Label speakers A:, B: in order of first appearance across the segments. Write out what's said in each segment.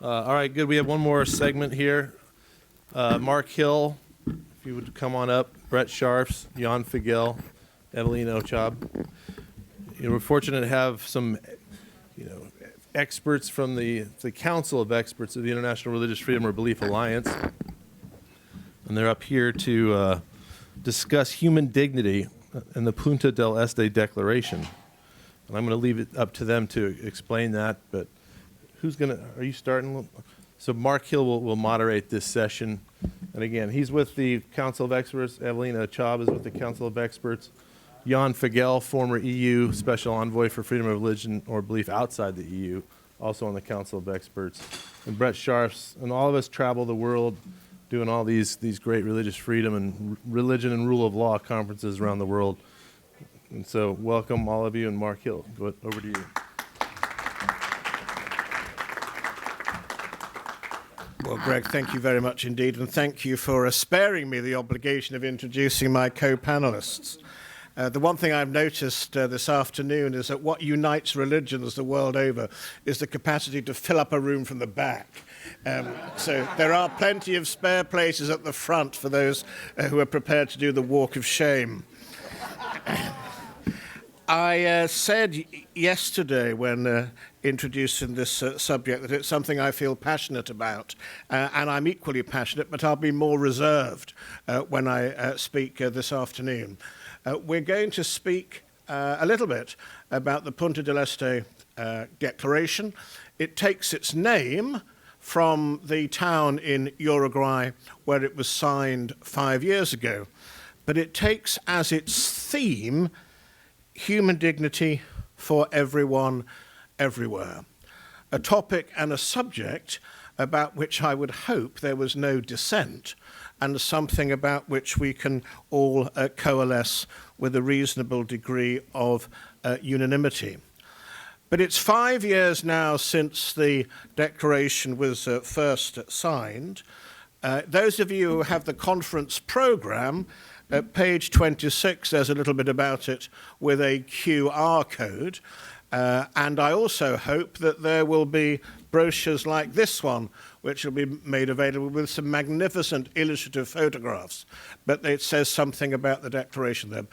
A: All right, good. We have one more segment here. Mark Hill, if you would come on up. Brett Scharffs, Jan Figeľ, Ewelina, Ochag. We're fortunate to have some, experts from the Council of Experts of the International Religious Freedom or Belief Alliance, and they're up here to discuss human dignity and the Punta del Este Declaration. And I'm going to leave it up to them to explain that, but are you starting? So Mark Hill will moderate this session. And again, he's with the Council of Experts. Ewelina Ochag is with the Council of Experts. Jan Figeľ, former EU Special Envoy for Freedom of Religion or Belief outside the EU, also on the Council of Experts. And Brett Scharffs, and all of us travel the world doing all these great religious freedom and religion and rule of law conferences around the world. And so welcome all of you, and Mark Hill, over to you.
B: Well, Greg, thank you very much indeed, and thank you for sparing me the obligation of introducing my co-panelists. The one thing I've noticed this afternoon is that what unites religions the world over is the capacity to fill up a room from the back. So there are plenty of spare places at the front for those who are prepared to do the walk of shame. I said yesterday when introducing this subject that it's something I feel passionate about, and I'm equally passionate, but I'll be more reserved when I speak this afternoon. We're going to speak a little bit about the Punta del Este Declaration. It takes its name from the town in Uruguay where it was signed 5 years ago, but it takes as its theme human dignity for everyone, everywhere. A topic and a subject about which I would hope there was no dissent, and something about which we can all coalesce with a reasonable degree of unanimity. But it's 5 years now since the declaration was first signed. Those of you who have the conference program, at page 26, there's a little bit about it with a QR code. And I also hope that there will be brochures like this one, which will be made available with some magnificent illustrative photographs. But it says something about the declaration there.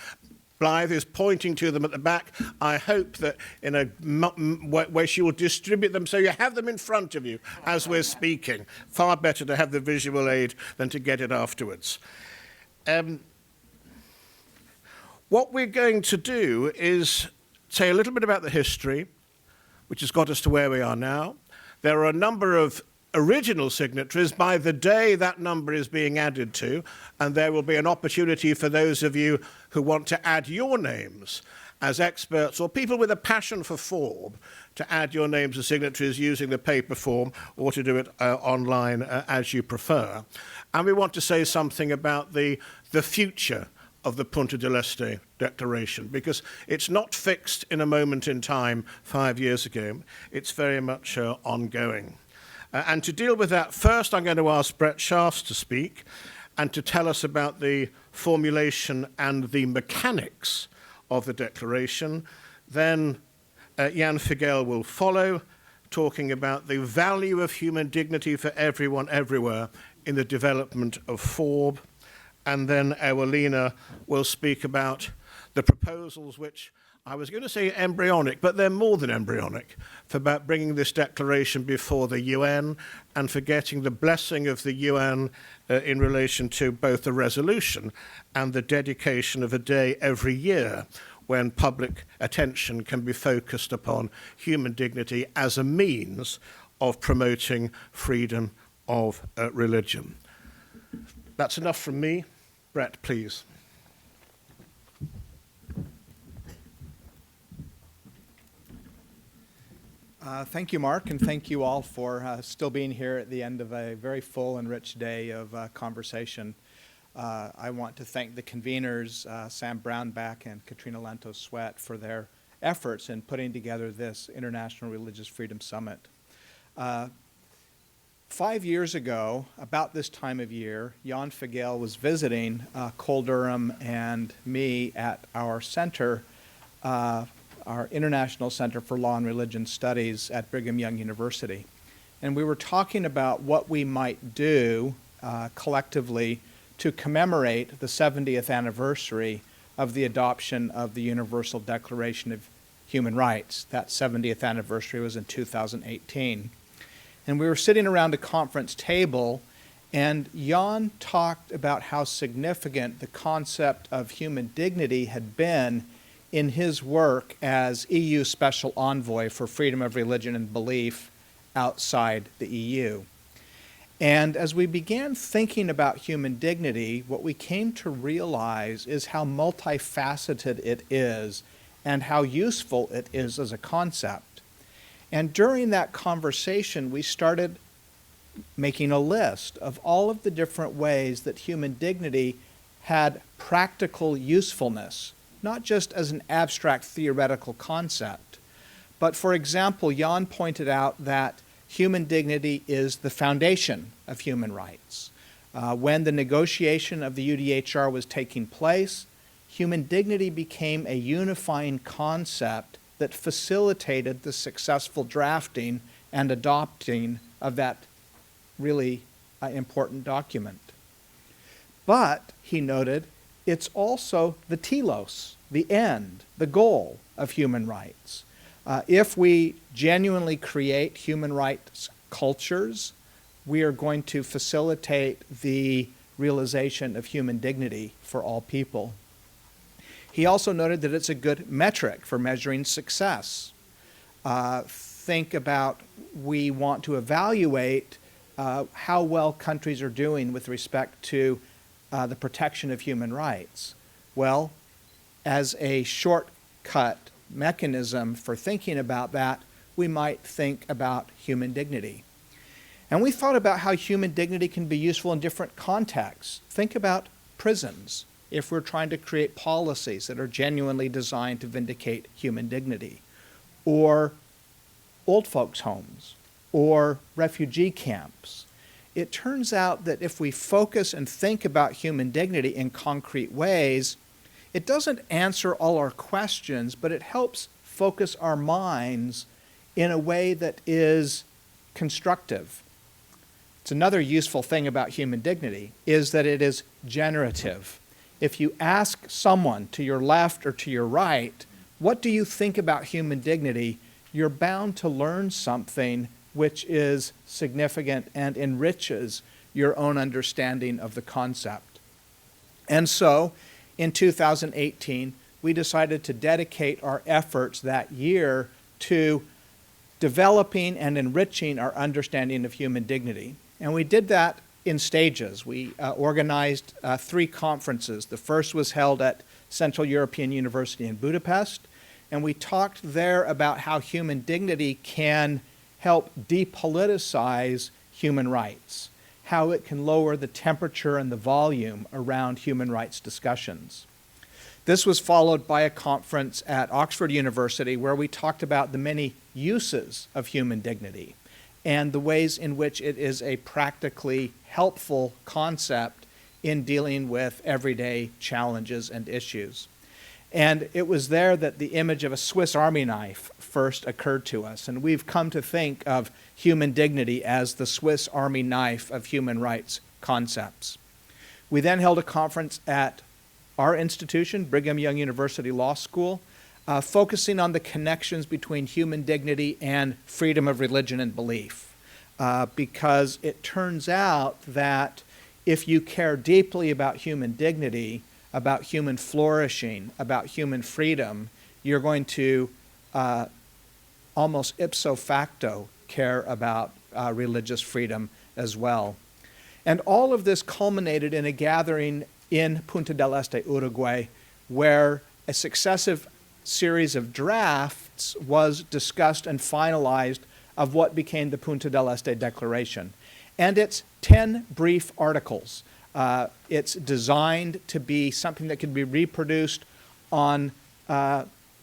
B: Blythe is pointing to them at the back. I hope that in a way she will distribute them so you have them in front of you as we're speaking. Far better to have the visual aid than to get it afterwards. What we're going to do is say a little bit about the history, which has got us to where we are now. There are a number of original signatories. By the day that number is being added to, and there will be an opportunity for those of you who want to add your names as experts or people with a passion for form to add your names as signatories using the paper form or to do it online as you prefer. And we want to say something about the future of the Punta del Este Declaration, because it's not fixed in a moment in time 5 years ago. It's very much ongoing. And to deal with that, first I'm going to ask Brett Scharffs to speak and to tell us about the formulation and the mechanics of the declaration. Then Jan Figeľ will follow, talking about the value of human dignity for everyone, everywhere in the development of FORB. And then Ewelina will speak about the proposals which I was going to say embryonic, but they're more than embryonic, for about bringing this declaration before the UN and for getting the blessing of the UN in relation to both the resolution and the dedication of a day every year when public attention can be focused upon human dignity as a means of promoting freedom of religion. That's enough from me. Brett, please.
C: Thank you, Mark, and thank you all for still being here at the end of a very full and rich day of conversation. I want to thank the conveners, Sam Brownback and Katrina Lantos-Sweat, for their efforts in putting together this International Religious Freedom Summit. 5 years ago, about this time of year, Jan Figeľ was visiting Cole Durham and me at our center, our International Center for Law and Religion Studies at Brigham Young University. and we were talking about what we might do collectively to commemorate the 70th anniversary of the adoption of the Universal Declaration of Human Rights. That 70th anniversary was in 2018. And we were sitting around a conference table, and Jan talked about how significant the concept of human dignity had been in his work as EU Special Envoy for Freedom of Religion and Belief outside the EU. And as we began thinking about human dignity, what we came to realize is how multifaceted it is and how useful it is as a concept. And during that conversation, we started making a list of all of the different ways that human dignity had practical usefulness, not just as an abstract theoretical concept. But for example, Jan pointed out that human dignity is the foundation of human rights. When the negotiation of the UDHR was taking place, human dignity became a unifying concept that facilitated the successful drafting and adopting of that really important document. But, he noted, it's also the telos, the end, the goal of human rights. If we genuinely create human rights cultures, we are going to facilitate the realization of human dignity for all people. He also noted that it's a good metric for measuring success. Think about, we want to evaluate how well countries are doing with respect to the protection of human rights. Well, as a shortcut mechanism for thinking about that, we might think about human dignity. And we thought about how human dignity can be useful in different contexts. Think about prisons, if we're trying to create policies that are genuinely designed to vindicate human dignity, or old folks' homes, or refugee camps. It turns out that if we focus and think about human dignity in concrete ways, it doesn't answer all our questions, but it helps focus our minds in a way that is constructive. It's another useful thing about human dignity is that it is generative. If you ask someone to your left or to your right, what do you think about human dignity? You're bound to learn something which is significant and enriches your own understanding of the concept. And so, in 2018, we decided to dedicate our efforts that year to developing and enriching our understanding of human dignity. And we did that in stages. We organized 3 conferences. The first was held at Central European University in Budapest, and we talked there about how human dignity can help depoliticize human rights, how it can lower the temperature and the volume around human rights discussions. This was followed by a conference at Oxford University where we talked about the many uses of human dignity and the ways in which it is a practically helpful concept in dealing with everyday challenges and issues. And it was there that the image of a Swiss Army knife first occurred to us, and we've come to think of human dignity as the Swiss Army knife of human rights concepts. We then held a conference at our institution, Brigham Young University Law School, focusing on the connections between human dignity and freedom of religion and belief. Because it turns out that if you care deeply about human dignity, about human flourishing, about human freedom, you're going to almost ipso facto care about religious freedom as well. And all of this culminated in a gathering in Punta del Este, Uruguay, where a successive series of drafts was discussed and finalized of what became the Punta del Este Declaration. And it's 10 brief articles. It's designed to be something that can be reproduced on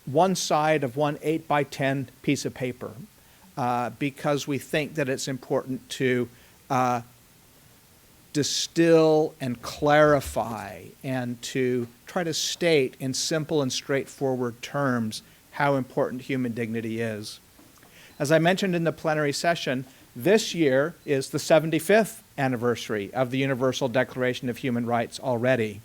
C: one side of one 8x10 piece of paper because we think that it's important to distill and clarify and to try to state in simple and straightforward terms how important human dignity is. As I mentioned in the plenary session, This year is the 75th anniversary of the Universal Declaration of Human Rights already.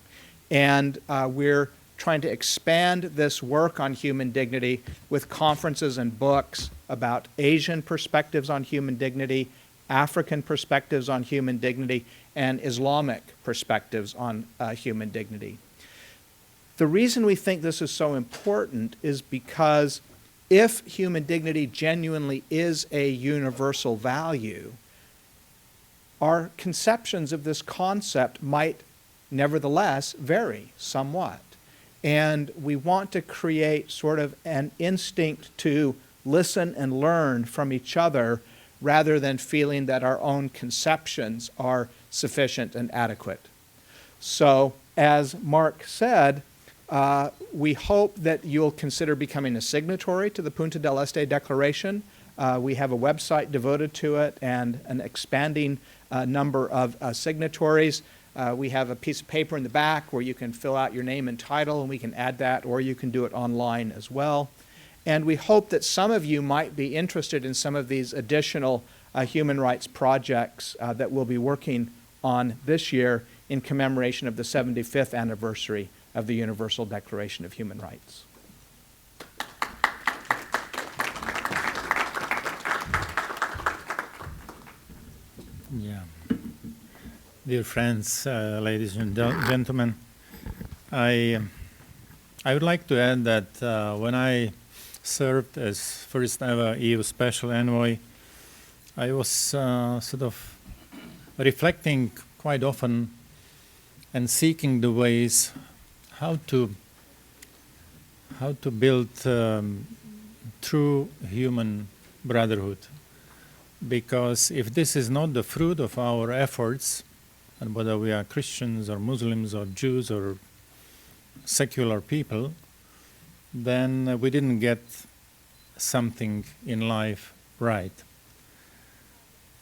C: And we're trying to expand this work on human dignity with conferences and books about Asian perspectives on human dignity, African perspectives on human dignity, and Islamic perspectives on human dignity. The reason we think this is so important is because if human dignity genuinely is a universal value, our conceptions of this concept might nevertheless vary somewhat. And we want to create sort of an instinct to listen and learn from each other rather than feeling that our own conceptions are sufficient and adequate. So, as Mark said, we hope that you'll consider becoming a signatory to the Punta del Este Declaration. We have a website devoted to it and an expanding number of signatories. We have a piece of paper in the back where you can fill out your name and title, and we can add that, or you can do it online as well. And we hope that some of you might be interested in some of these additional human rights projects that we'll be working on this year in commemoration of the 75th anniversary of the Universal Declaration of Human Rights.
D: Yeah. Dear friends, ladies and gentlemen, I would like to add that when I served as first ever EU Special Envoy, I was sort of reflecting quite often and seeking the ways how to build true human brotherhood. Because if this is not the fruit of our efforts, and whether we are Christians or Muslims or Jews or secular people, then we didn't get something in life right.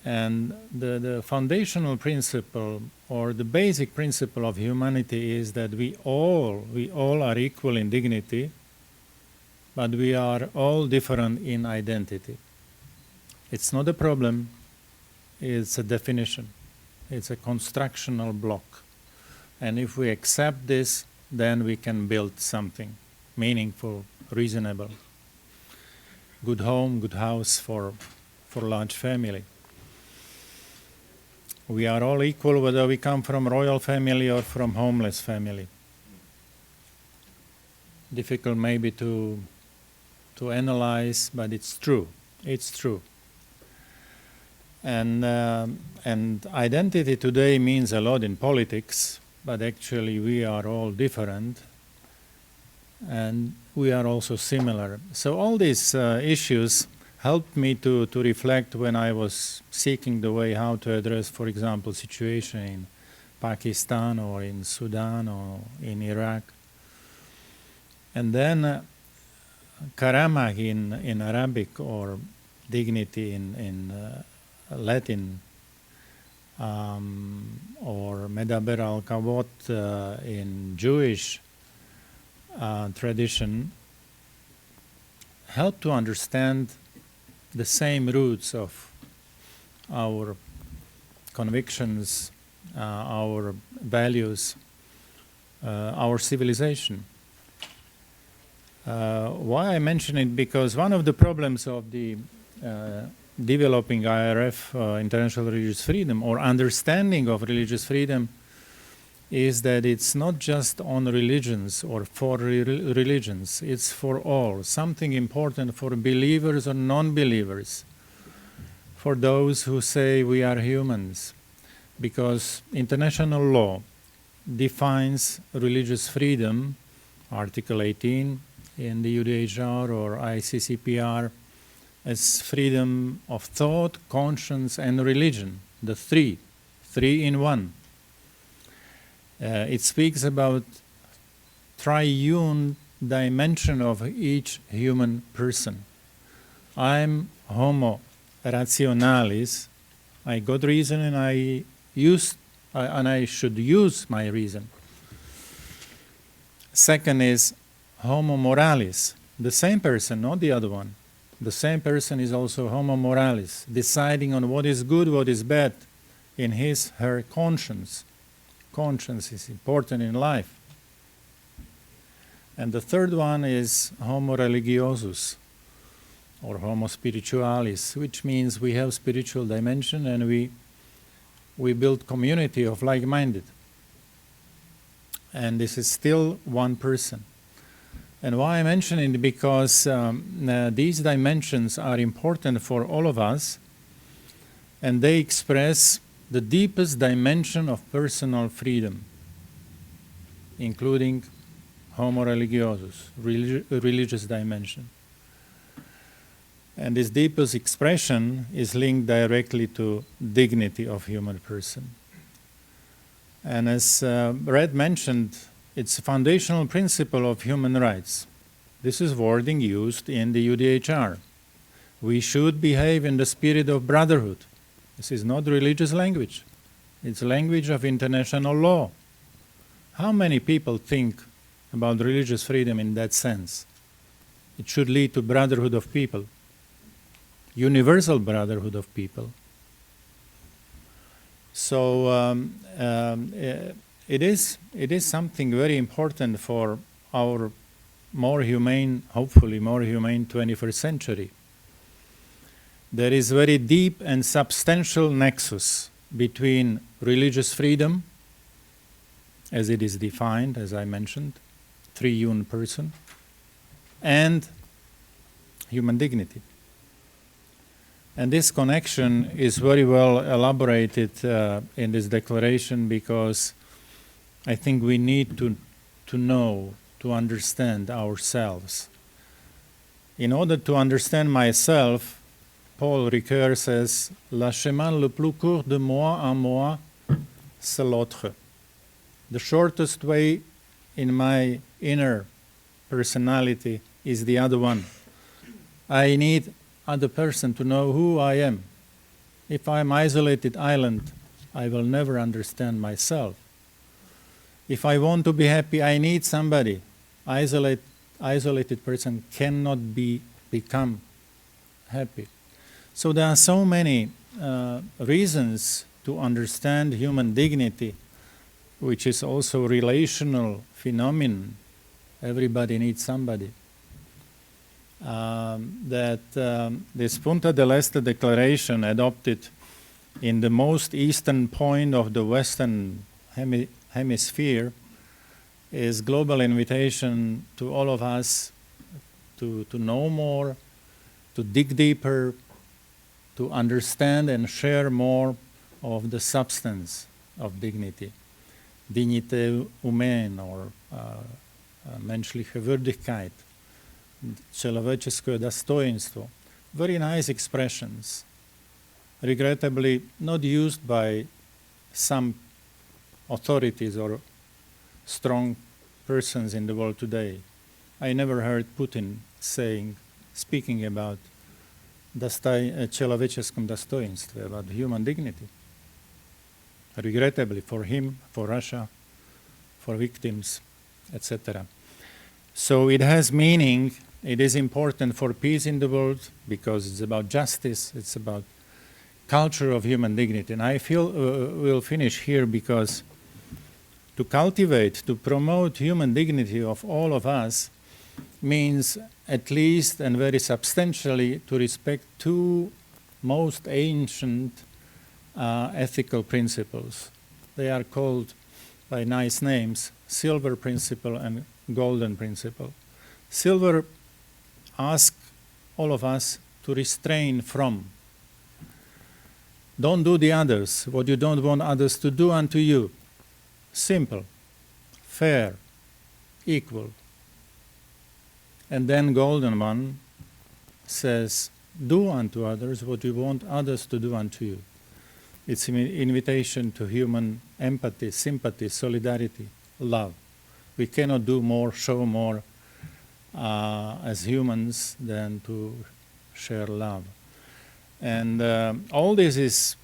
D: And the foundational principle or the basic principle of humanity is that we all are equal in dignity, but we are all different in identity. It's not a problem, it's a definition. It's a constructional block. And if we accept this, then we can build something meaningful, reasonable. Good home, good house for large family. We are all equal whether we come from royal family or from homeless family. Difficult maybe to analyze, but it's true. It's true. And identity today means a lot in politics, but actually we are all different, and we are also similar. So all these issues helped me to reflect when I was seeking the way how to address, for example, situation in Pakistan or in Sudan or in Iraq. And then Karamah in Arabic, or dignity in Latin, or Medaber al-Kavod in Jewish tradition, help to understand the same roots of our convictions, our values, our civilization. Why I mention it? Because one of the problems of the developing IRF, international religious freedom, or understanding of religious freedom, is that it's not just on religions or for religions, it's for all. Something important for believers or non-believers, for those who say we are humans. Because international law defines religious freedom, Article 18 in the UDHR or ICCPR, as freedom of thought, conscience, and religion, the three in one. It speaks about triune dimension of each human person. I'm homo rationalis. I got reason, and I should use my reason. Second is homo moralis, the same person, not the other one, The same person is also homo moralis, deciding on what is good, what is bad in his, her conscience. Conscience is important in life. And the third one is homo religiosus, or homo spiritualis, which means we have spiritual dimension and we build community of like-minded. And this is still one person. And why I mention it? Because these dimensions are important for all of us, and they express the deepest dimension of personal freedom, including homo religiosus, religious dimension. And this deepest expression is linked directly to dignity of human person. And as Red mentioned, it's a foundational principle of human rights. This is wording used in the UDHR. We should behave in the spirit of brotherhood. This is not religious language. It's language of international law. How many people think about religious freedom in that sense? It should lead to brotherhood of people, universal brotherhood of people. So it is something very important for our more humane, hopefully more humane 21st century. There is very deep and substantial nexus between religious freedom, as it is defined, as I mentioned, triune person, and human dignity. And this connection is very well elaborated in this declaration, because I think we need to know, to understand ourselves. In order to understand myself, Paul recurs as la chemin le plus court de moi à moi, c'est l'autre. The shortest way in my inner personality is the other one. I need other person to know who I am. If I'm isolated island, I will never understand myself. If I want to be happy, I need somebody. Isolated person cannot become happy. So there are so many reasons to understand human dignity, which is also relational phenomenon. Everybody needs somebody. This Punta del Este Declaration, adopted in the most eastern point of the Western Hemisphere, is global invitation to all of us to know more, to dig deeper, to understand and share more of the substance of dignity. Dignité humaine, or menschliche Würdigkeit, человеческое достоинство. Very nice expressions, regrettably not used by some authorities or strong persons in the world today. I never heard Putin speaking about человеческом достоинстве, about human dignity. Regrettably, for him, for Russia, for victims, etc. So it has meaning. It is important for peace in the world, because it's about justice, it's about culture of human dignity. And I feel we'll finish here, because to cultivate, to promote human dignity of all of us means at least and very substantially to respect two most ancient ethical principles. They are called by nice names: silver principle and golden principle. Silver asks all of us to restrain from. Don't do the others what you don't want others to do unto you. Simple, fair, equal. And then golden one says, do unto others what you want others to do unto you. It's an invitation to human empathy, sympathy, solidarity, love. We cannot do more, show more as humans than to share love. And all this is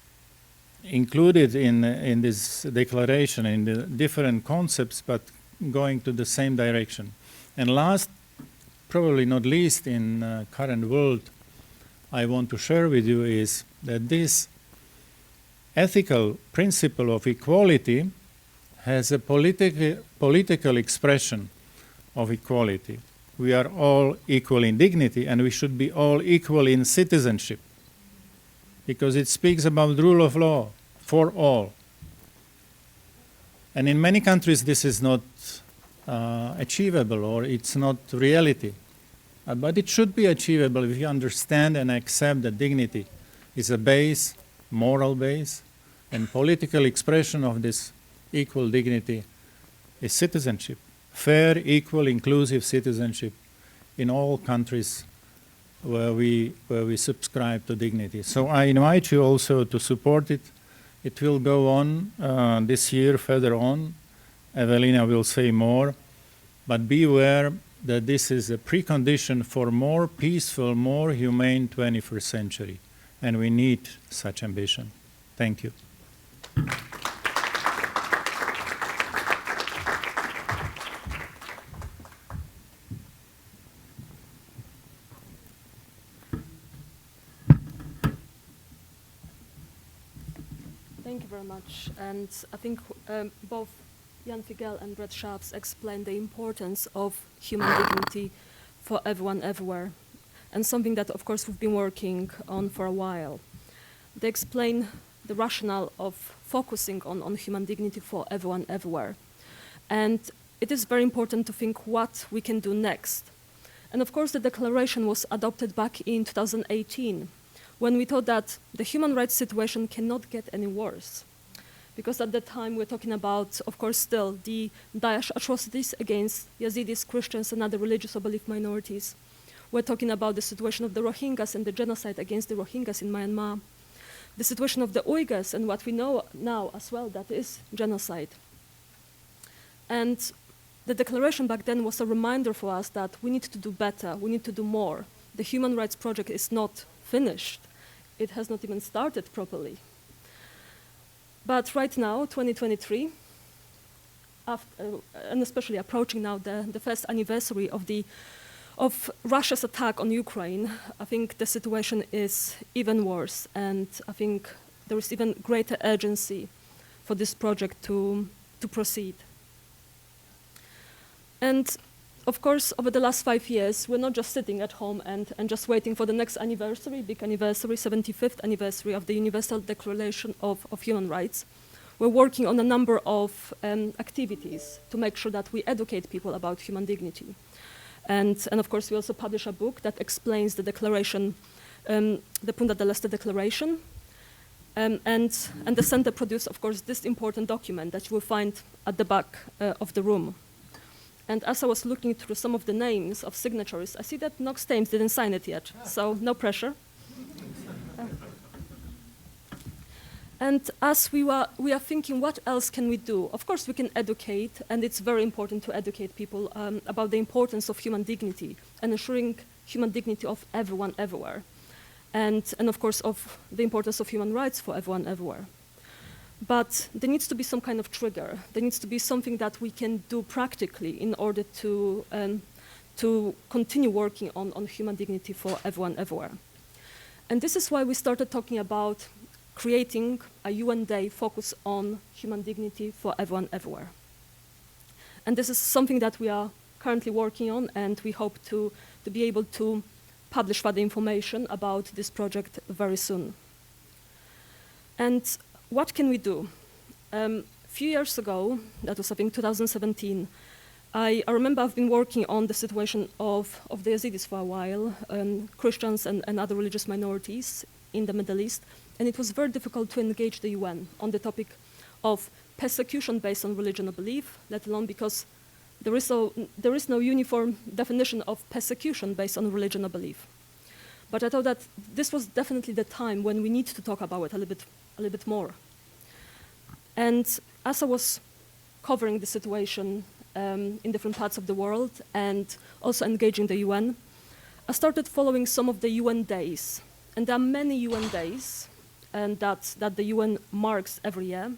D: included in this declaration, in the different concepts, but going to the same direction. And last, probably not least in current world, I want to share with you is that this ethical principle of equality has a political expression of equality. We are all equal in dignity, and we should be all equal in citizenship, because it speaks about the rule of law for all. And in many countries this is not achievable, or it's not reality. But it should be achievable if you understand and accept that dignity is a base, moral base, and political expression of this equal dignity is citizenship. Fair, equal, inclusive citizenship in all countries where we subscribe to dignity. So I invite you also to support it. It will go on this year, further on. Ewelina will say more, but beware that this is a precondition for more peaceful, more humane 21st century, and we need such ambition. Thank you.
E: Thank you very much. And I think both Jan Figeľ and Brett Scharffs explained the importance of human dignity for everyone, everywhere, and something that, of course, we've been working on for a while. They explain the rationale of focusing on human dignity for everyone, everywhere. And it is very important to think what we can do next. And of course, the declaration was adopted back in 2018, when we thought that the human rights situation cannot get any worse. Because at that time we're talking about, of course, still the Daesh atrocities against Yazidis, Christians, and other religious or belief minorities. We're talking about the situation of the Rohingyas and the genocide against the Rohingyas in Myanmar. The situation of the Uyghurs and what we know now as well, that is genocide. And the declaration back then was a reminder for us that we need to do better, we need to do more. The human rights project is not finished. It has not even started properly. But right now, 2023, and especially approaching now the first anniversary of Russia's attack on Ukraine, I think the situation is even worse, and I think there is even greater urgency for this project to proceed. And of course, over the last 5 years, we're not just sitting at home and just waiting for the next anniversary, big anniversary, 75th anniversary of the Universal Declaration of Human Rights. We're working on a number of activities to make sure that we educate people about human dignity. And of course, we also publish a book that explains the declaration, the Punta del Este Declaration. And the center produced, of course, this important document that you will find at the back of the room. And as I was looking through some of the names of signatories, I see that Knox Thames didn't sign it yet, so no pressure. And as we are thinking, what else can we do? Of course, we can educate, and it's very important to educate people about the importance of human dignity and ensuring human dignity of everyone, everywhere. And of course, of the importance of human rights for everyone, everywhere. But there needs to be some kind of trigger. There needs to be something that we can do practically in order to continue working on human dignity for everyone, everywhere. And this is why we started talking about creating a UN Day focused on human dignity for everyone, everywhere. And this is something that we are currently working on, and we hope to be able to publish further information about this project very soon. And what can we do? A few years ago, that was I think 2017, I remember I've been working on the situation of the Yazidis for a while, Christians and other religious minorities in the Middle East, and it was very difficult to engage the UN on the topic of persecution based on religion or belief, let alone because there is no uniform definition of persecution based on religion or belief. But I thought that this was definitely the time when we need to talk about it a little bit more. And as I was covering the situation in different parts of the world and also engaging the UN, I started following some of the UN days. And there are many UN days and that the UN marks every year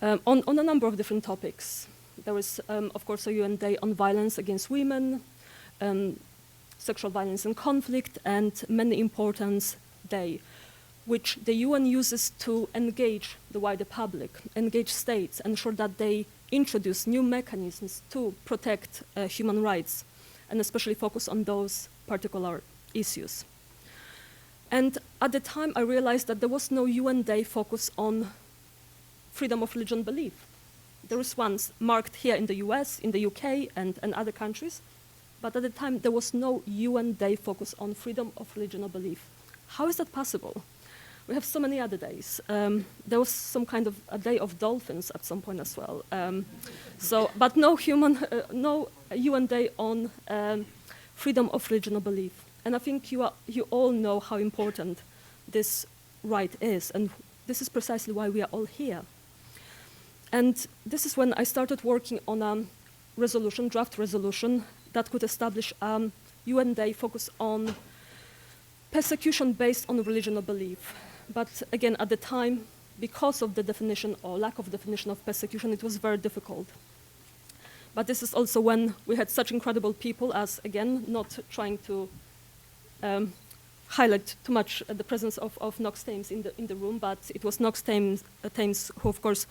E: on a number of different topics. There is, of course, a UN Day on violence against women, sexual violence and conflict, and many important day, which the UN uses to engage the wider public, engage states, ensure that they introduce new mechanisms to protect human rights, and especially focus on those particular issues. And at the time, I realized that there was no UN Day focused on freedom of religion belief. There was one marked here in the US, in the UK, and other countries, but at the time, there was no UN Day focused on freedom of religion or belief. How is that possible? We have so many other days. There was some kind of a day of dolphins at some point as well. But no UN Day on freedom of religion or belief. And I think you all know how important this right is, and this is precisely why we are all here. And this is when I started working on a resolution, draft resolution, that could establish a UN Day focused on persecution based on religion or belief. But again, at the time, because of the definition or lack of definition of persecution, it was very difficult. But this is also when we had such incredible people as, again, not trying to highlight too much the presence of Knox Thames in the room, but it was Knox Thames who, of course,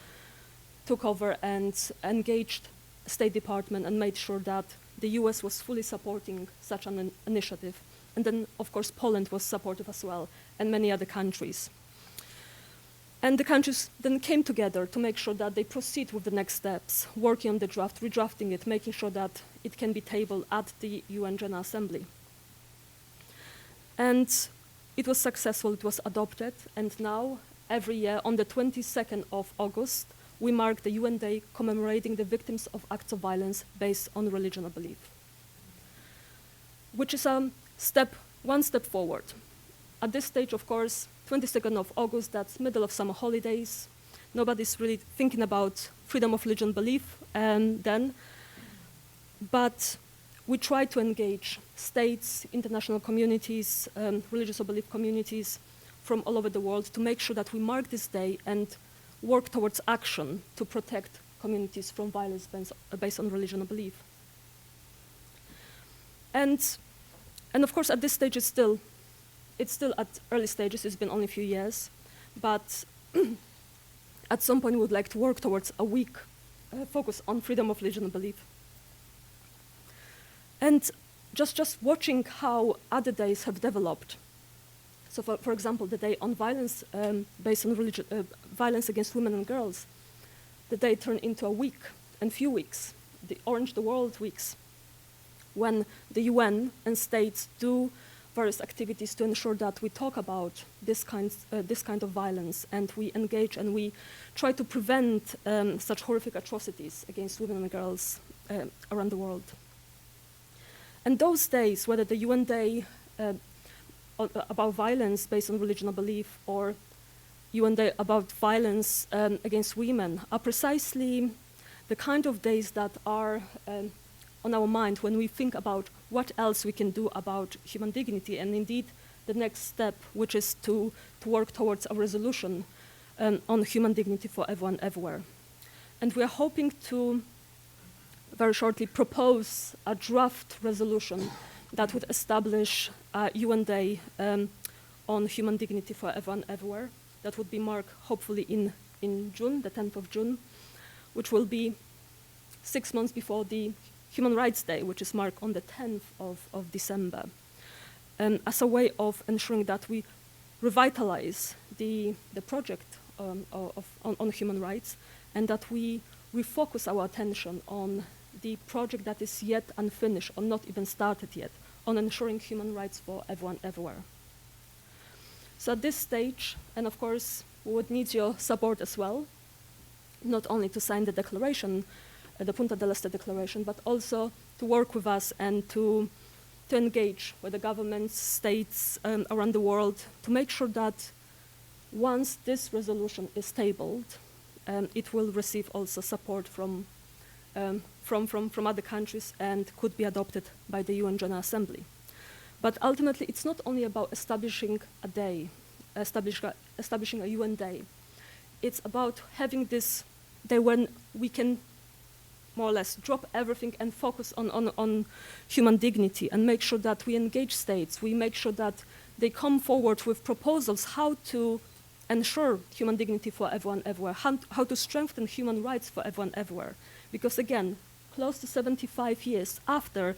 E: took over and engaged State Department and made sure that the US was fully supporting such an initiative. And then, of course, Poland was supportive as well, and many other countries. And the countries then came together to make sure that they proceed with the next steps, working on the draft, redrafting it, making sure that it can be tabled at the UN General Assembly. And it was successful, it was adopted, and now, every year, on the 22nd of August, we mark the UN Day commemorating the victims of acts of violence based on religion or belief, which is one step forward. At this stage, of course, 22nd of August, that's middle of summer holidays. Nobody's really thinking about freedom of religion belief then, but we try to engage states, international communities, religious or belief communities from all over the world to make sure that we mark this day and work towards action to protect communities from violence based on religion or belief. And of course, at this stage, it's still at early stages. It's been only a few years, but at some point, we would like to work towards a week focus on freedom of religion and belief. And just watching how other days have developed. So, for example, the day on violence based on religion, violence against women and girls, the day turned into a week and few weeks, the Orange the World weeks, when the UN and states do various activities to ensure that we talk about this kind of violence, and we engage and we try to prevent such horrific atrocities against women and girls around the world. And those days, whether the UN Day about violence based on religion or belief, or UN Day about violence against women, are precisely the kind of days that are on our mind when we think about what else we can do about human dignity, and indeed the next step, which is to work towards a resolution on human dignity for everyone, everywhere. And we are hoping to very shortly propose a draft resolution that would establish a UN Day on human dignity for everyone, everywhere. That would be marked hopefully in June, the 10th of June, which will be 6 months before the Human Rights Day, which is marked on the 10th of December, as a way of ensuring that we revitalize the project on human rights, and that we refocus our attention on the project that is yet unfinished or not even started yet, on ensuring human rights for everyone, everywhere. So at this stage, and of course, we would need your support as well, not only to sign the declaration, the Punta del Este Declaration, but also to work with us and to engage with the governments, states around the world, to make sure that once this resolution is tabled, it will receive also support from other countries and could be adopted by the UN General Assembly. But ultimately, it's not only about establishing a day, establishing a UN Day. It's about having this day when we can more or less drop everything and focus on human dignity and make sure that we engage states, we make sure that they come forward with proposals how to ensure human dignity for everyone everywhere, how to strengthen human rights for everyone everywhere. Because again, close to 75 years after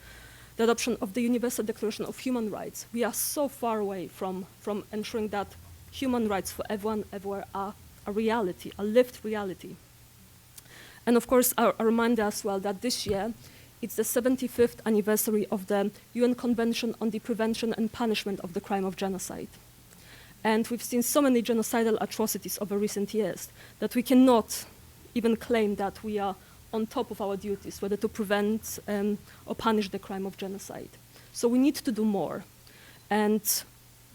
E: the adoption of the Universal Declaration of Human Rights, we are so far away from ensuring that human rights for everyone everywhere are a reality, a lived reality. And of course, a reminder as well that this year, it's the 75th anniversary of the UN Convention on the Prevention and Punishment of the Crime of Genocide. And we've seen so many genocidal atrocities over recent years that we cannot even claim that we are on top of our duties, whether to prevent or punish the crime of genocide. So we need to do more. And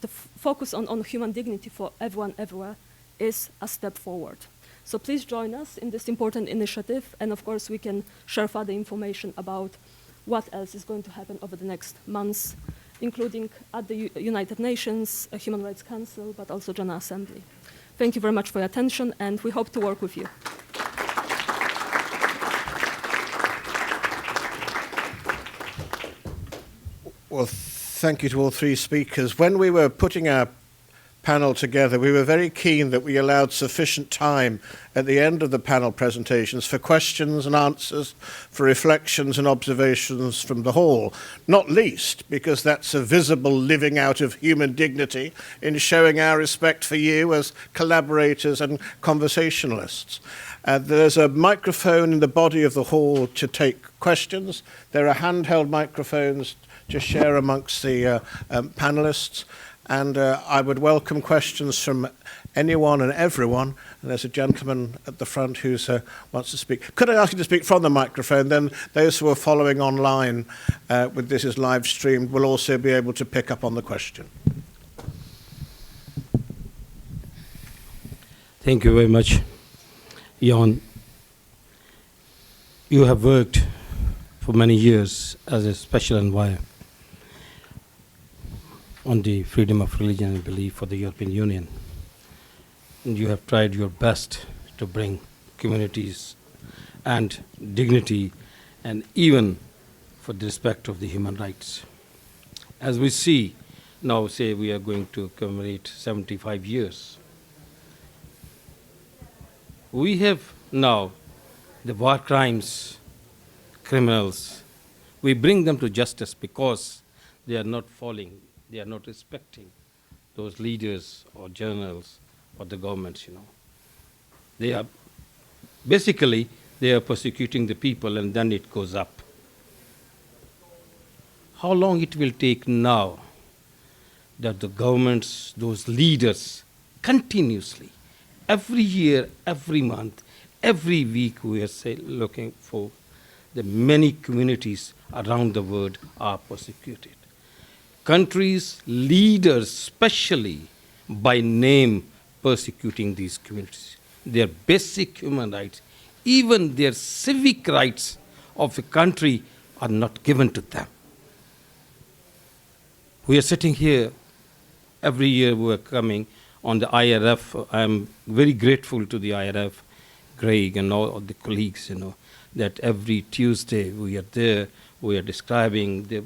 E: the focus on human dignity for everyone everywhere is a step forward. So please join us in this important initiative, and of course we can share further information about what else is going to happen over the next months, including at the United Nations, Human Rights Council, but also General Assembly. Thank you very much for your attention, and we hope to work with you.
B: Well, thank you to all three speakers. When we were putting our panel together, we were very keen that we allowed sufficient time at the end of the panel presentations for questions and answers, for reflections and observations from the hall, not least because that's a visible living out of human dignity in showing our respect for you as collaborators and conversationalists. There's a microphone in the body of the hall to take questions. There are handheld microphones to share amongst the panelists. And I would welcome questions from anyone and everyone. And there's a gentleman at the front who wants to speak. Could I ask you to speak from the microphone? Then those who are following online with this is live streamed will also be able to pick up on the question.
F: Thank you very much, Jan. You have worked for many years as a special envoy on the freedom of religion and belief for the European Union. And you have tried your best to bring communities and dignity and even for the respect of the human rights. As we see now, say we are going to commemorate 75 years. We have now the war crimes criminals. We bring them to justice because they are not falling. They are not respecting those leaders or journals or the governments, They are basically, they are persecuting the people and then it goes up. How long it will take now that the governments, those leaders, continuously, every year, every month, every week we are looking for the many communities around the world are persecuted. Countries, leaders, especially by name, persecuting these communities. Their basic human rights, even their civic rights of a country are not given to them. We are sitting here, every year we are coming on the IRF. I am very grateful to the IRF, Greg and all of the colleagues, that every Tuesday we are there, we are describing the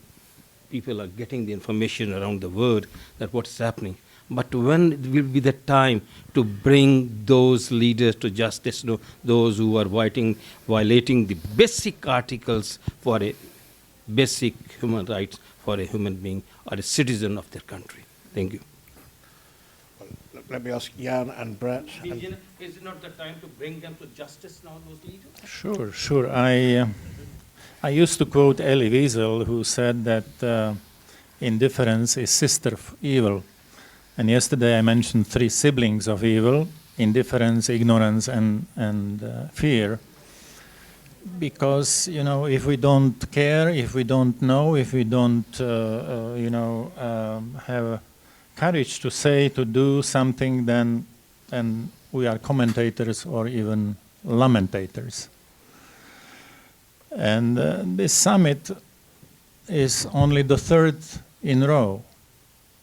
F: people are getting the information around the world that what's happening. But when will be the time to bring those leaders to justice, those who are violating the basic articles for a basic human rights for a human being or a citizen of their country? Thank you.
B: Well, let me ask Jan and Brett.
F: Is it not the time to bring them to justice now, those leaders?
D: Sure. I used to quote Elie Wiesel, who said that indifference is sister of evil. And yesterday I mentioned three siblings of evil: indifference, ignorance, and fear. Because, if we don't care, if we don't know, if we don't, have courage to say, to do something, then we are commentators or even lamentators. And this summit is only the third in a row.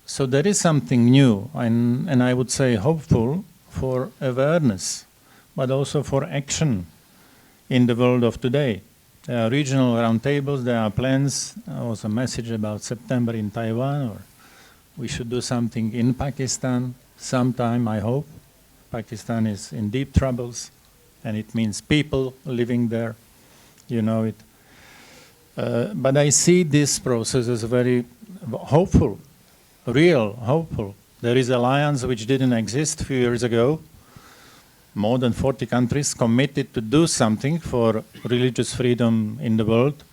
D: So there is something new, and I would say hopeful for awareness, but also for action in the world of today. regional roundtables. There are plans. There was a message about September in Taiwan, or we should do something in Pakistan sometime, I hope. Pakistan is in deep troubles, and it means people living there. You know it. But I see this process as very hopeful, real hopeful. There is an alliance which didn't exist a few years ago. More than 40 countries committed to do something for religious freedom in the world.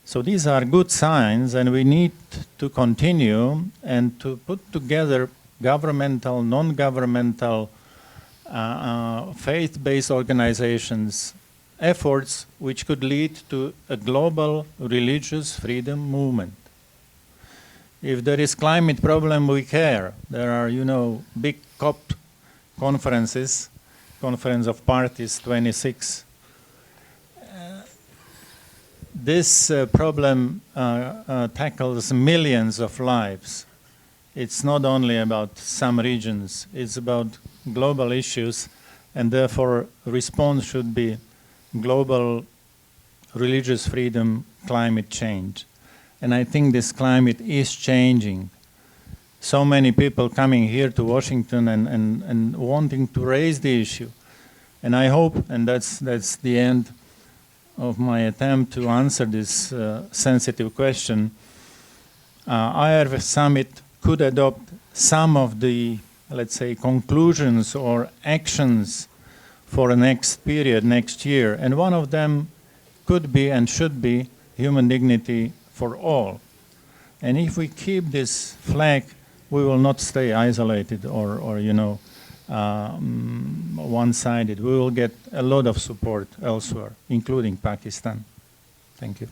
D: So these are good signs, and we need to continue and to put together governmental, non-governmental, faith-based organizations, efforts which could lead to a global religious freedom movement. If there is climate problem, we care. There are, you know, big COP conferences, Conference of Parties 26. This problem tackles millions of lives. It's not only about some regions, it's about global issues, and therefore response should be global religious freedom, climate change. And I think this climate is changing. So many people coming here to Washington and wanting to raise the issue. And I hope, and that's the end of my attempt to answer this sensitive question, IRF Summit could adopt some of the, let's say, conclusions or actions for the next period, next year. And one of them could be and should be human dignity for all. And if we keep this flag, we will not stay isolated or you know, one-sided. We will get a lot of support elsewhere, including Pakistan. Thank you.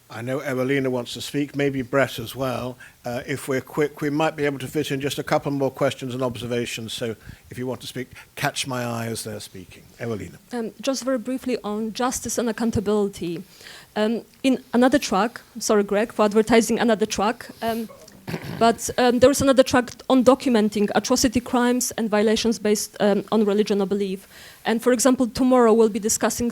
B: I know Ewelina wants to speak, maybe Brett as well. If we're quick, we might be able to fit in just a couple more questions and observations. So if you want to speak, catch my eye as they're speaking. Ewelina.
E: Just very briefly on justice and accountability. In another track, sorry Greg for advertising another track, but there is another track on documenting atrocity crimes and violations based on religion or belief. And for example, tomorrow we'll be discussing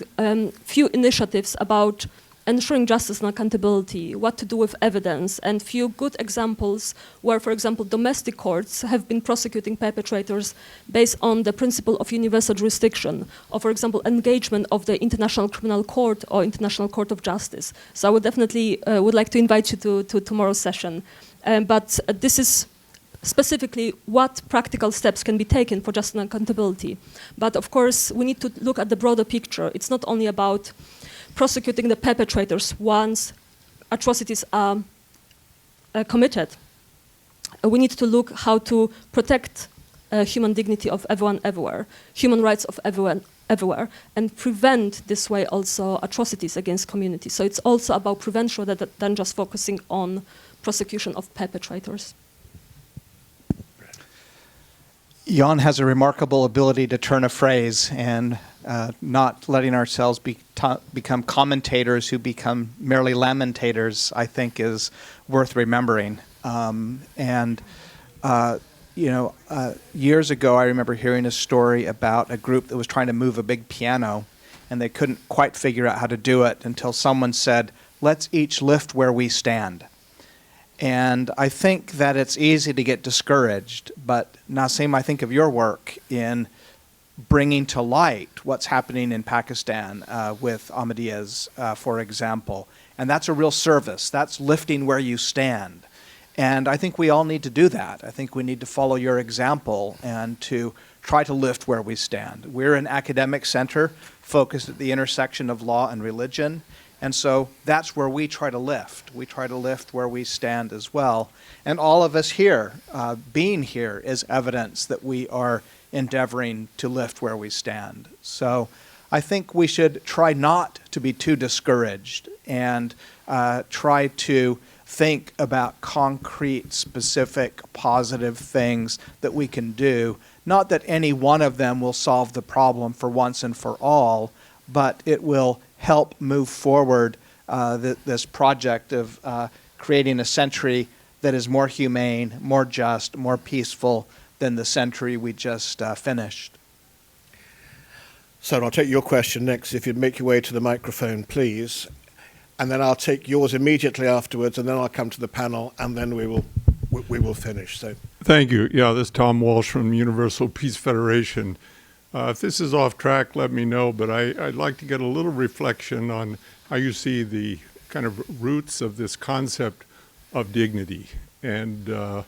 E: few initiatives about ensuring justice and accountability, what to do with evidence, and few good examples where, for example, domestic courts have been prosecuting perpetrators based on the principle of universal jurisdiction, or, for example, engagement of the International Criminal Court or International Court of Justice. So I would definitely would like to invite you to tomorrow's session. But this is specifically what practical steps can be taken for justice and accountability. But of course, we need to look at the broader picture. It's not only about prosecuting the perpetrators once atrocities are committed. We need to look how to protect human dignity of everyone everywhere, human rights of everyone everywhere, and prevent this way also atrocities against communities. So it's also about prevention rather than just focusing on prosecution of perpetrators.
C: Jan has a remarkable ability to turn a phrase, and not letting ourselves become commentators who become merely lamentators, I think, is worth remembering. Years ago, I remember hearing a story about a group that was trying to move a big piano, and they couldn't quite figure out how to do it until someone said, "Let's each lift where we stand." And I think that it's easy to get discouraged, but Nassim, I think of your work in bringing to light what's happening in Pakistan with Ahmadiyas, for example. And that's a real service. That's lifting where you stand. And I think we all need to do that. I think we need to follow your example and to try to lift where we stand. We're an academic center focused at the intersection of law and religion. And so that's where we try to lift. We try to lift where we stand as well. And all of us here, being here, is evidence that we are endeavoring to lift where we stand. So I think we should try not to be too discouraged and try to think about concrete, specific, positive things that we can do. Not that any one of them will solve the problem for once and for all, but it will help move forward this project of creating a century that is more humane, more just, more peaceful than the century we just finished.
B: So I'll take your question next. If you'd make your way to the microphone, please. And then I'll take yours immediately afterwards, and then I'll come to the panel, and then we will finish. So.
G: Thank you. Yeah, this is Tom Walsh from Universal Peace Federation. If this is off track, let me know, but I'd like to get a little reflection on how you see the kind of roots of this concept of dignity. And,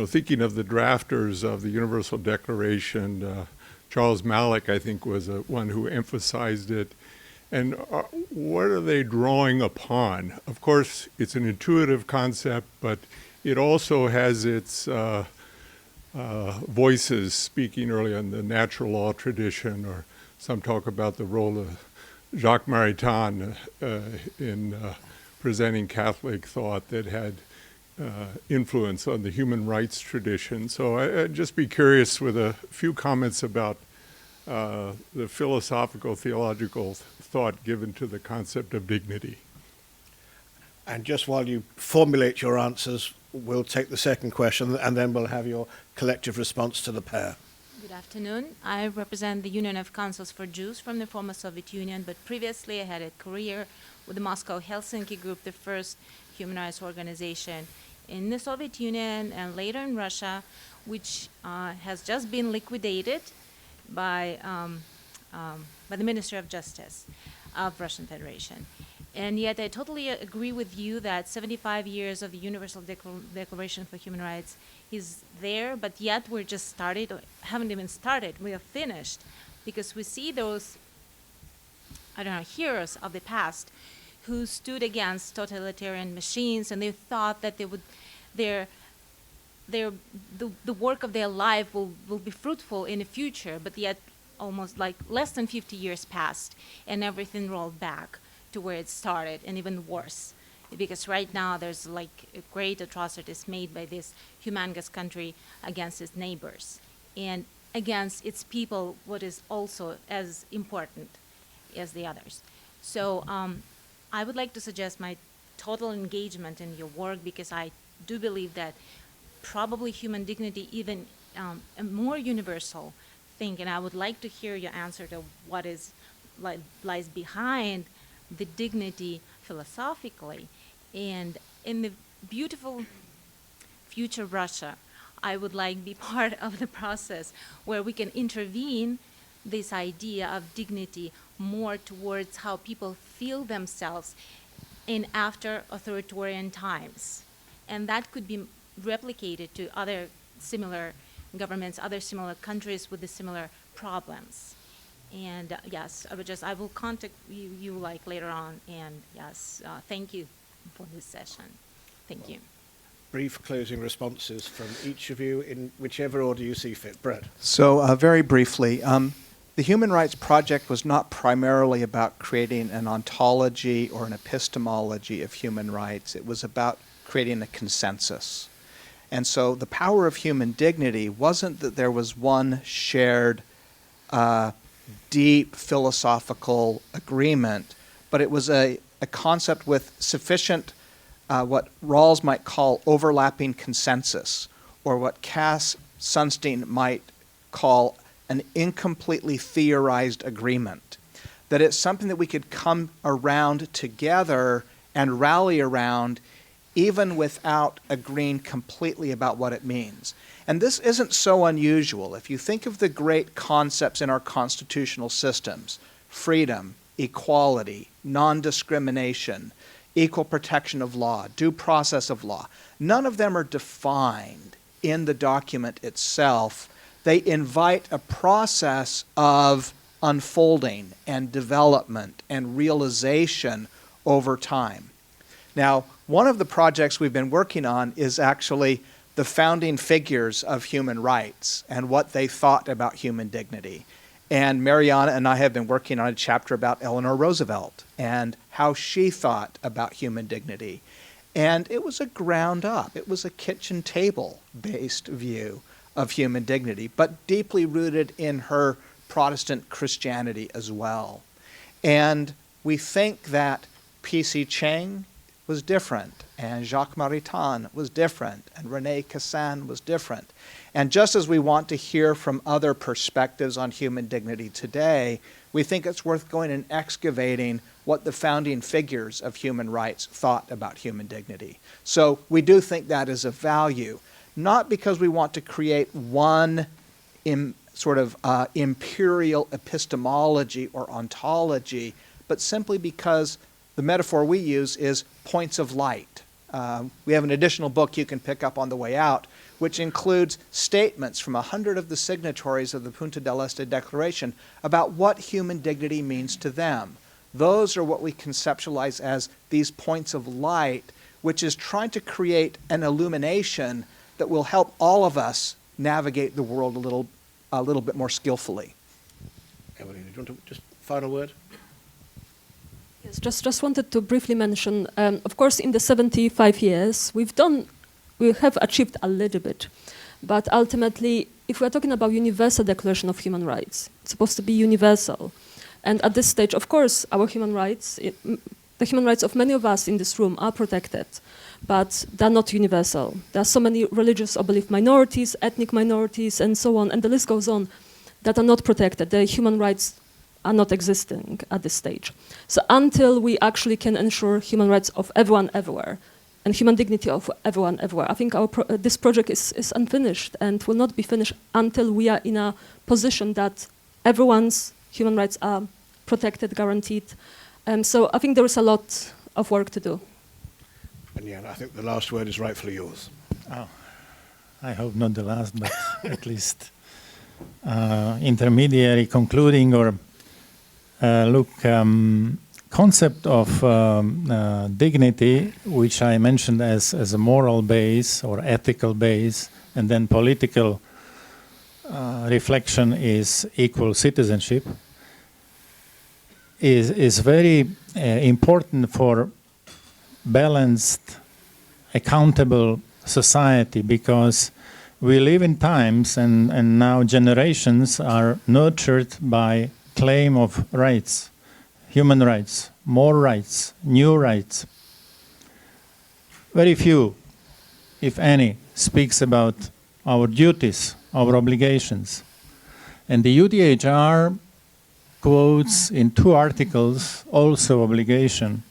G: thinking of the drafters of the Universal Declaration, Charles Malik, I think, was one who emphasized it. And what are they drawing upon? Of course, it's an intuitive concept, but it also has its voices speaking early on the natural law tradition, or some talk about the role of Jacques Maritain in presenting Catholic thought that had influence on the human rights tradition. So I'd just be curious with a few comments about the philosophical, theological thought given to the concept of dignity.
B: And just while you formulate your answers, we'll take the second question, and then we'll have your collective response to the pair.
H: Good afternoon. I represent the Union of Councils for Jews from the former Soviet Union, but previously I had a career with the Moscow Helsinki Group, the first human rights organization in the Soviet Union and later in Russia, which has just been liquidated by the Ministry of Justice of Russian Federation. And yet I totally agree with you that 75 years of the Universal Declaration for Human Rights is there, but yet we're just started, or haven't even started, we are finished, because we see those, heroes of the past who stood against totalitarian machines, and they thought that they would, the work of their life will be fruitful in the future, but yet almost like less than 50 years passed and everything rolled back to where it started, and even worse, because right now there's like great atrocities made by this humongous country against its neighbors and against its people, what is also as important as the others. So I would like to suggest my total engagement in your work, because I do believe that probably human dignity, even a more universal thing, and I would like to hear your answer to what is lies behind the dignity philosophically. And in the beautiful future Russia, I would like to be part of the process where we can intervene this idea of dignity more towards how people feel themselves in after authoritarian times. And that could be replicated to other similar governments, other similar countries with the similar problems. And yes, I will contact you like later on. And yes, thank you for this session. Thank you.
B: Brief closing responses from each of you in whichever order you see fit. Brett.
C: So very briefly, the Human Rights Project was not primarily about creating an ontology or an epistemology of human rights. It was about creating a consensus. And so the power of human dignity wasn't that there was one shared deep philosophical agreement, but it was a concept with sufficient, what Rawls might call overlapping consensus, or what Cass Sunstein might call an incompletely theorized agreement. That it's something that we could come around together and rally around even without agreeing completely about what it means. And this isn't so unusual. If you think of the great concepts in our constitutional systems, freedom, equality, non-discrimination, equal protection of law, due process of law, none of them are defined in the document itself. They invite a process of unfolding and development and realization over time. Now, one of the projects we've been working on is actually the founding figures of human rights and what they thought about human dignity. And Mariana and I have been working on a chapter about Eleanor Roosevelt and how she thought about human dignity. And it was a ground up, it was a kitchen table based view of human dignity, but deeply rooted in her Protestant Christianity as well. And we think that P.C. Cheng was different, and Jacques Maritain was different, and René Cassin was different. And just as we want to hear from other perspectives on human dignity today, we think it's worth going and excavating what the founding figures of human rights thought about human dignity. So we do think that is of value, not because we want to create one imperial epistemology or ontology, but simply because the metaphor we use is points of light. We have an additional book you can pick up on the way out, which includes statements from 100 of the signatories of the Punta del Este Declaration about what human dignity means to them. Those are what we conceptualize as these points of light, which is trying to create an illumination that will help all of us navigate the world a little bit more skillfully.
B: Ewelina, do you want to just final word?
E: Yes, just wanted to briefly mention, of course, in the 75 years, we have achieved a little bit, but ultimately, if we're talking about universal declaration of human rights, it's supposed to be universal. And at this stage, of course, our human rights, the human rights of many of us in this room are protected, but they're not universal. There are so many religious or belief minorities, ethnic minorities, and so on, and the list goes on, that are not protected. The human rights are not existing at this stage. So until we actually can ensure human rights of everyone everywhere, and human dignity of everyone everywhere, I think this project is unfinished and will not be finished until we are in a position that everyone's human rights are protected, guaranteed. So I think there is a lot of work to do.
B: And yeah, I think the last word is rightfully yours.
D: Oh, I hope not the last, but at least intermediary, concluding, or concept of dignity, which I mentioned as a moral base or ethical base, and then political reflection is equal citizenship, is very important for balanced, accountable society, because we live in times and now generations are nurtured by claim of rights, human rights, more rights, new rights. Very few, if any, speaks about our duties, our obligations. And the UDHR quotes in 2 articles also obligation.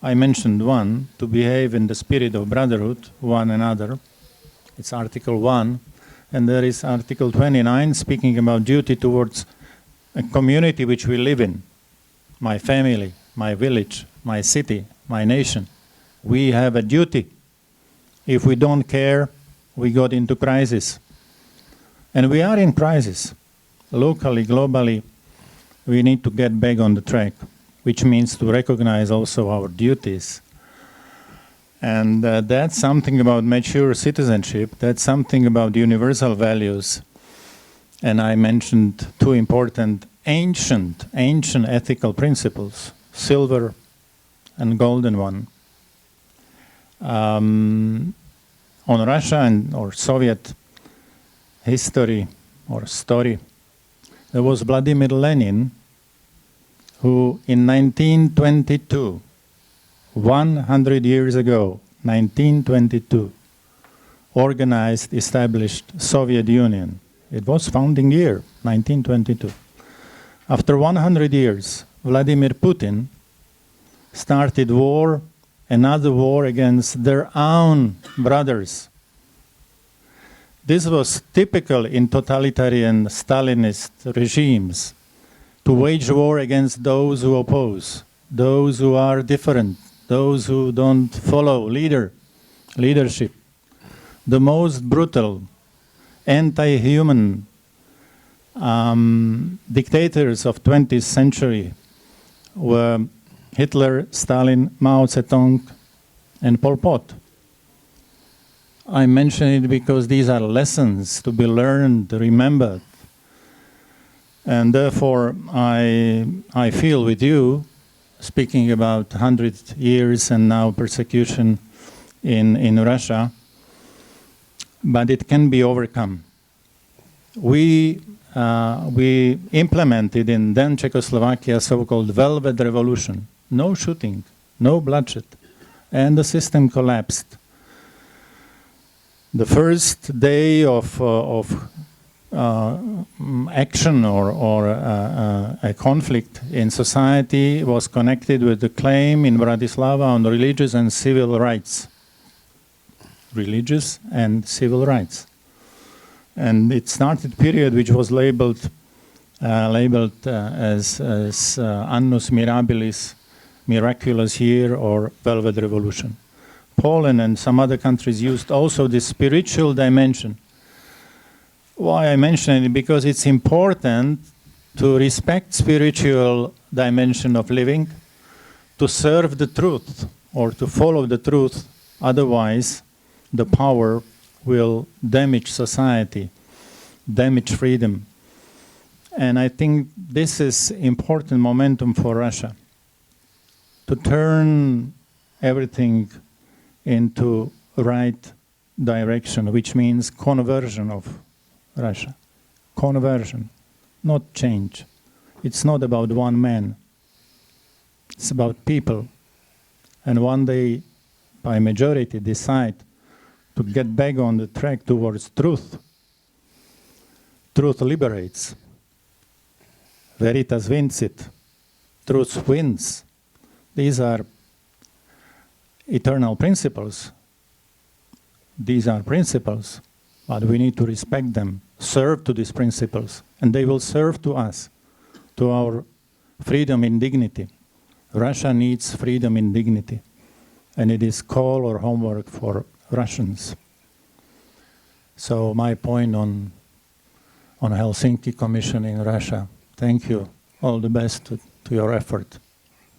D: I mentioned one, to behave in the spirit of brotherhood, one another. It's Article 1. And there is Article 29 speaking about duty towards a community which we live in. My family, my village, my city, my nation. We have a duty. If we don't care, we got into crisis. And we are in crisis. Locally, globally, we need to get back on the track, which means to recognize also our duties. And that's something about mature citizenship. That's something about universal values. And I mentioned 2 important ancient ethical principles, silver and golden one. On Russia or Soviet history or story, there was Vladimir Lenin, who in 1922, 100 years ago, 1922, organized, established Soviet Union. It was founding year, 1922. After 100 years, Vladimir Putin started war, another war against their own brothers. This was typical in totalitarian Stalinist regimes, to wage war against those who oppose, those who are different, those who don't follow leadership. The most brutal, anti-human dictators of 20th century were Hitler, Stalin, Mao Zedong, and Pol Pot. I mention it because these are lessons to be learned, remembered. And therefore, I feel with you, speaking about 100 years and now persecution in Russia, but it can be overcome. We implemented in then Czechoslovakia so-called Velvet Revolution. No shooting, no bloodshed, and the system collapsed. The first day of action or a conflict in society was connected with the claim in Bratislava on religious and civil rights. Religious and civil rights. And it started period which was labeled as Annus Mirabilis, miraculous year, or Velvet Revolution. Poland and some other countries used also this spiritual dimension. Why I mention it? Because it's important to respect spiritual dimension of living, to serve the truth or to follow the truth. Otherwise, the power will damage society, damage freedom. And I think this is important momentum for Russia, to turn everything into right direction, which means conversion of Russia. Conversion, not change. It's not about one man. It's about people. And one day, by majority, decide to get back on the track towards truth. Truth liberates. Veritas vincit. Truth wins. These are eternal principles. These are principles, but we need to respect them, serve to these principles, and they will serve to us, to our freedom and dignity. Russia needs freedom and dignity, and it is call or homework for Russians. So my point on Helsinki Commission in Russia, thank you. All the best to your effort.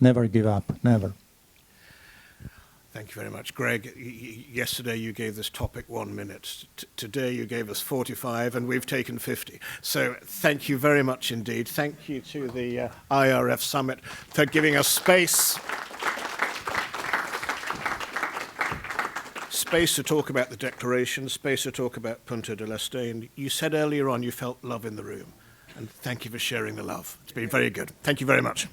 D: Never give up, never.
B: Thank you very much, Greg. Yesterday you gave this topic 1 minute. Today you gave us 45, and we've taken 50. So thank you very much indeed. Thank you to the IRF Summit for giving us space. Space to talk about the declaration, space to talk about Punta del Este. And you said earlier on you felt love in the room. And thank you for sharing the love. It's been very good. Thank you very much.